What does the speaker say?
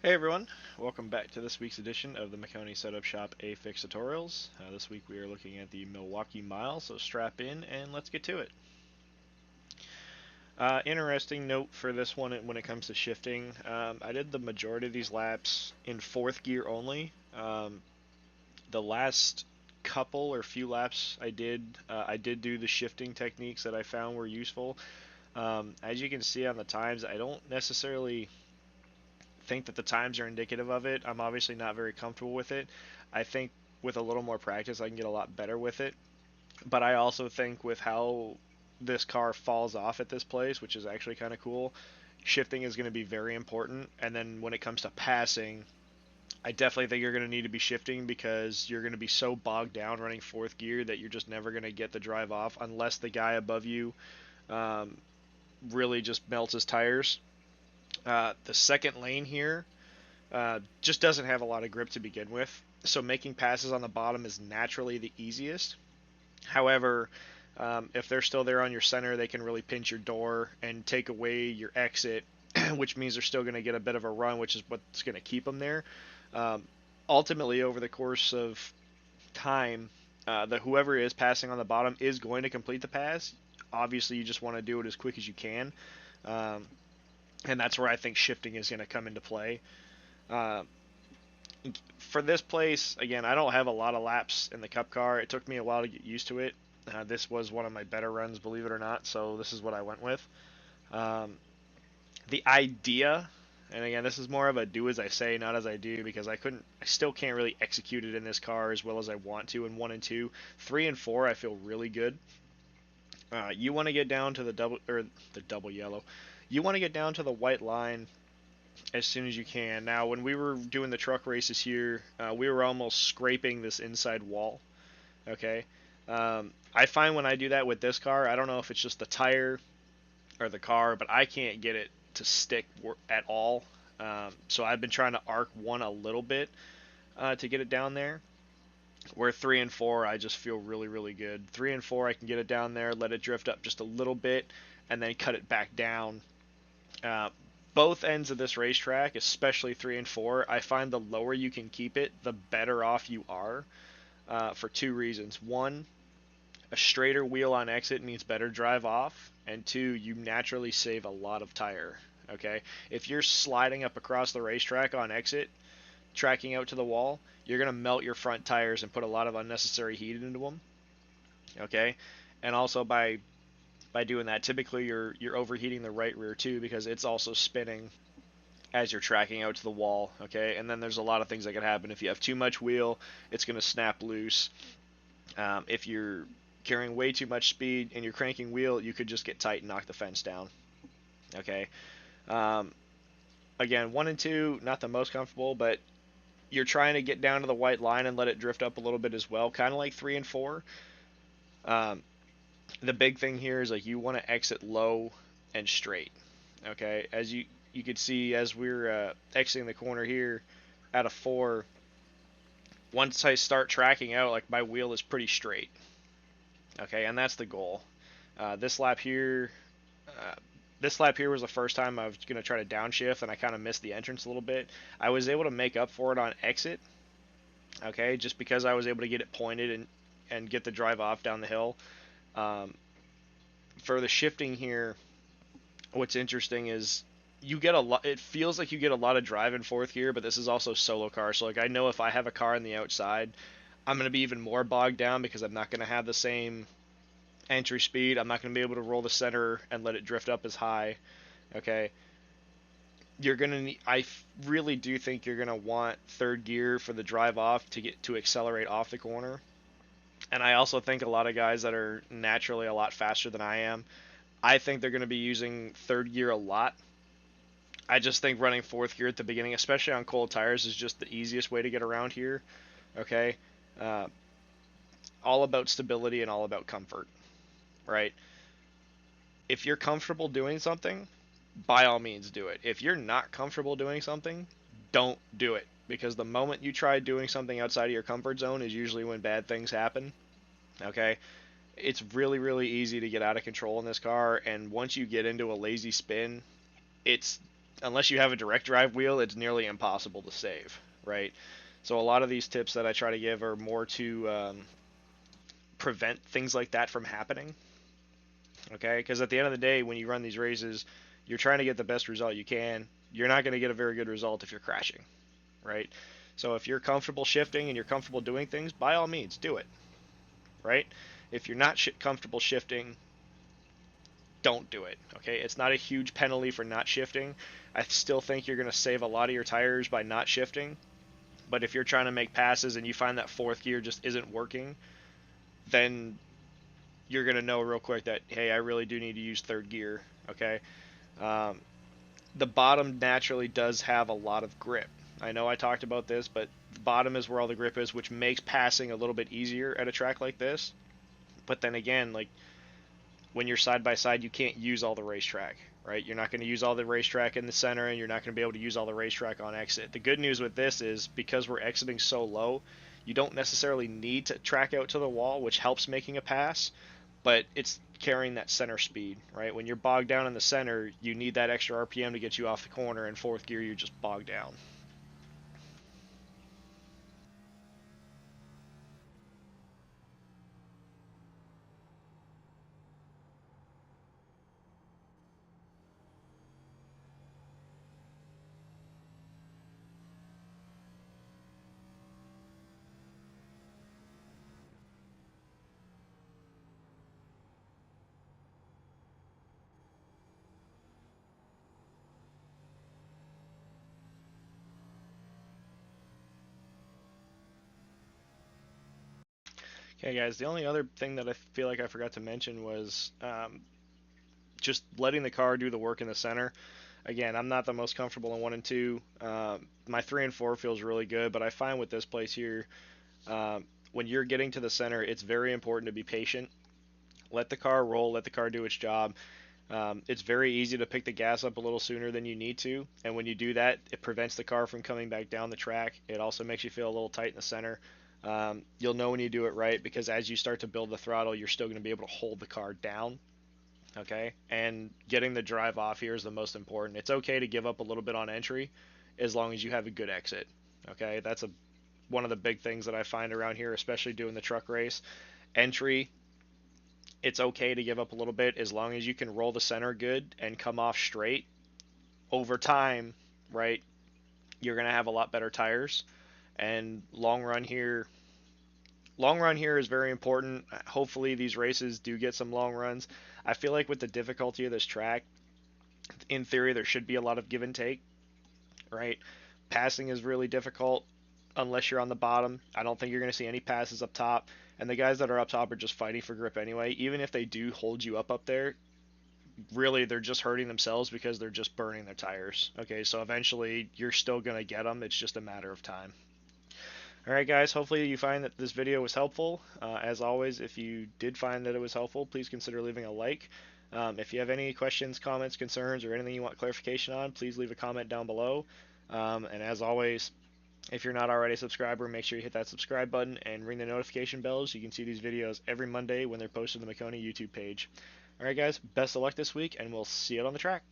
Hey everyone, welcome back to this week's edition of the Maconi Setup Shop A-Fix Tutorials. This week we are looking at the Milwaukee Mile, so strap in and let's get to it. Interesting note for this one when it comes to shifting. I did the majority of these laps in fourth gear only. The last couple or few laps I did do the shifting techniques that I found were useful. As you can see on the times, I don't necessarily think that the times are indicative of it. I'm obviously not very comfortable with it. I think with a little more practice, I can get a lot better with it. But I also think with how this car falls off at this place, which is actually kind of cool, shifting is going to be very important. And then when it comes to passing, I definitely think you're going to need to be shifting because you're going to be so bogged down running fourth gear that you're just never going to get the drive off unless the guy above you um, really just melts his tires. The second lane here just doesn't have a lot of grip to begin with, so making passes on the bottom is naturally the easiest. However, if they're still there on your center, they can really pinch your door and take away your exit, which means they're still going to get a bit of a run, which is what's going to keep them there. Um, Ultimately, over the course of time, the whoever is passing on the bottom is going to complete the pass. Obviously, you just want to do it as quick as you can, um, and that's where I think shifting is going to come into play. Uh, for this place, again, I don't have a lot of laps in the Cup car. It took me a while to get used to it. This was one of my better runs, believe it or not, so this is what I went with. Um, the idea, and again, this is more of a do as I say, not as I do, because I still can't really execute it in this car as well as I want to in 1 and 2. 3 and 4, I feel really good. You want to get down to the double yellow. You want to get down to the white line as soon as you can. Now, when we were doing the truck races here, we were almost scraping this inside wall. Okay, I find when I do that with this car, I don't know if it's just the tire or the car, but I can't get it to stick at all. So I've been trying to arc one a little bit to get it down there. Where 3 and 4, I just feel really, really good. 3 and 4, I can get it down there, let it drift up just a little bit, and then cut it back down. Uh, both ends of this racetrack, especially 3 and 4, I find the lower you can keep it, the better off you are for two reasons. One, a straighter wheel on exit means better drive off, and two, you naturally save a lot of tire. Okay, if you're sliding up across the racetrack on exit, tracking out to the wall, you're gonna melt your front tires and put a lot of unnecessary heat into them. Okay, and also by doing that, typically you're overheating the right rear too because it's also spinning as you're tracking out to the wall. Okay, and then there's a lot of things that can happen if you have too much wheel, it's gonna snap loose. If you're carrying way too much speed and you're cranking wheel, you could just get tight and knock the fence down. Okay. Um, Again, 1 and 2, not the most comfortable, but you're trying to get down to the white line and let it drift up a little bit as well, kind of like 3 and 4. Um, the big thing here is like you want to exit low and straight. Okay, as you could see as we're exiting the corner here at a 4, once I start tracking out, like my wheel is pretty straight. Okay, and that's the goal. Uh, this lap here, uh, this lap here was the first time I was gonna try to downshift, and I kind of missed the entrance a little bit. I was able to make up for it on exit. Okay, just because I was able to get it pointed and get the drive off down the hill. Um, for the shifting here, what's interesting is you get a lot. It feels like you get a lot of drive in fourth gear, but this is also solo car. So like I know if I have a car on the outside, I'm gonna be even more bogged down because I'm not gonna have the same entry speed. I'm not gonna be able to roll the center and let it drift up as high. Okay, you're gonna need. Really do think you're gonna want third gear for the drive off to get to accelerate off the corner. And I also think a lot of guys that are naturally a lot faster than I am, I think they're going to be using third gear a lot. I just think running fourth gear at the beginning, especially on cold tires, is just the easiest way to get around here. Okay, uh, all about stability and all about comfort, right? If you're comfortable doing something, by all means do it. If you're not comfortable doing something, don't do it because the moment you try doing something outside of your comfort zone is usually when bad things happen. Okay, it's really, really easy to get out of control in this car, and once you get into a lazy spin, it's unless you have a direct drive wheel, it's nearly impossible to save, right? So a lot of these tips that I try to give are more to prevent things like that from happening. Okay, because at the end of the day, when you run these races, you're trying to get the best result you can. You're not going to get a very good result if you're crashing, right? So if you're comfortable shifting and you're comfortable doing things, by all means, do it, right? If you're not comfortable shifting, don't do it. Okay, it's not a huge penalty for not shifting. I still think you're going to save a lot of your tires by not shifting. But if you're trying to make passes and you find that fourth gear just isn't working, then you're going to know real quick that, hey, I really do need to use third gear. Okay, um, the bottom naturally does have a lot of grip. I know I talked about this, but the bottom is where all the grip is, which makes passing a little bit easier at a track like this. But then again, like when you're side by side, you can't use all the racetrack, right? You're not going to use all the racetrack in the center, and you're not going to be able to use all the racetrack on exit. The good news with this is because we're exiting so low, you don't necessarily need to track out to the wall, which helps making a pass, but it's carrying that center speed, right? When you're bogged down in the center, you need that extra RPM to get you off the corner. In fourth gear, you're just bogged down. Okay, guys, the only other thing that I feel like I forgot to mention was just letting the car do the work in the center. Again, I'm not the most comfortable in one and two. My three and four feels really good, but I find with this place here, when you're getting to the center, it's very important to be patient. Let the car roll, let the car do its job. It's very easy to pick the gas up a little sooner than you need to, and when you do that, it prevents the car from coming back down the track. It also makes you feel a little tight in the center. You'll know when you do it right because as you start to build the throttle, you're still going to be able to hold the car down. Okay, and getting the drive off here is the most important. It's okay to give up a little bit on entry as long as you have a good exit. Okay, that's one of the big things that I find around here, especially doing the truck race. Entry, it's okay to give up a little bit as long as you can roll the center good and come off straight. Over time, right, you're going to have a lot better tires. And long run here is very important. Hopefully these races do get some long runs. I feel like with the difficulty of this track, in theory there should be a lot of give and take, right? Passing is really difficult unless you're on the bottom. I don't think you're going to see any passes up top. And the guys that are up top are just fighting for grip anyway. Even if they do hold you up there, really they're just hurting themselves because they're just burning their tires. Okay, so eventually you're still going to get them. It's just a matter of time. All right, guys, hopefully you find that this video was helpful. As always, if you did find that it was helpful, please consider leaving a like. If you have any questions, comments, concerns, or anything you want clarification on, please leave a comment down below. And as always, if you're not already a subscriber, make sure you hit that subscribe button and ring the notification bell so you can see these videos every Monday when they're posted on the Maconi YouTube page. All right, guys, best of luck this week, and we'll see you on the track.